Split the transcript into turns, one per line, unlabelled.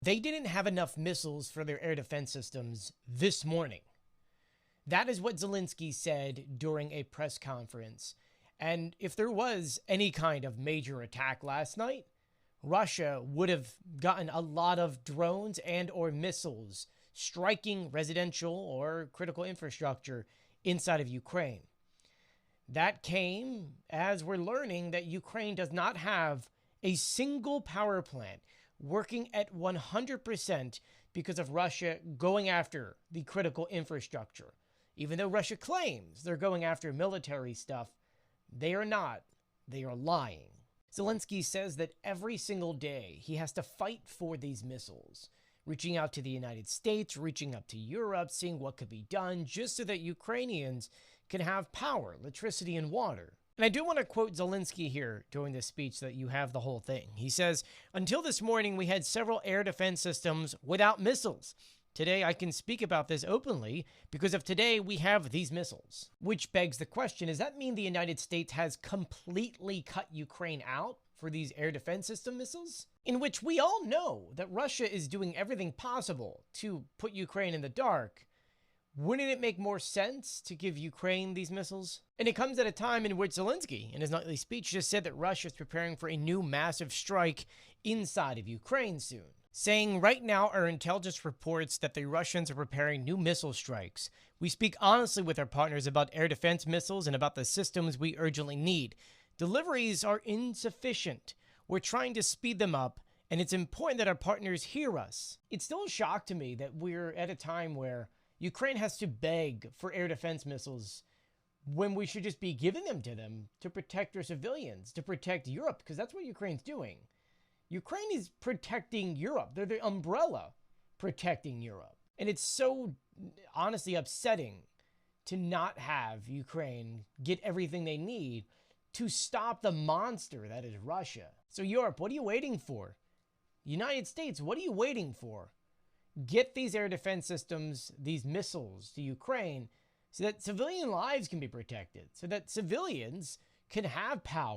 they didn't have enough missiles for their air defense systems this morning. That is what Zelensky said during a press conference. And if there was any kind of major attack last night, Russia would have gotten a lot of drones and or missiles striking residential or critical infrastructure inside of Ukraine. That came as we're learning that Ukraine does not have a single power plant working at 100% because of Russia going after the critical infrastructure. Even though Russia claims they're going after military stuff, they are not. They are lying. Zelensky says that every single day he has to fight for these missiles, reaching out to the United States, reaching up to Europe, seeing what could be done just so that Ukrainians can have power, electricity, and water. And I do want to quote Zelensky here during this speech so that you have the whole thing. He says, "Until this morning, we had several air defense systems without missiles. Today, I can speak about this openly because of today we have these missiles." Which begs the question, does that mean the United States has completely cut Ukraine out for these air defense system missiles? In which we all know that Russia is doing everything possible to put Ukraine in the dark. Wouldn't it make more sense to give Ukraine these missiles? And it comes at a time in which Zelensky, in his nightly speech, just said that Russia is preparing for a new massive strike inside of Ukraine soon, saying right now our intelligence reports that the Russians are preparing new missile strikes. We speak honestly with our partners about air defense missiles and about the systems we urgently need. Deliveries are insufficient. We're trying to speed them up, and it's important that our partners hear us. It's still a shock to me that we're at a time where Ukraine has to beg for air defense missiles when we should just be giving them to protect our civilians, to protect Europe, because that's what Ukraine's doing. Ukraine is protecting Europe. They're the umbrella protecting Europe. And it's so honestly upsetting to not have Ukraine get everything they need to stop the monster that is Russia. So Europe, what are you waiting for? United States, what are you waiting for? Get these air defense systems, these missiles to Ukraine so that civilian lives can be protected, so that civilians can have power,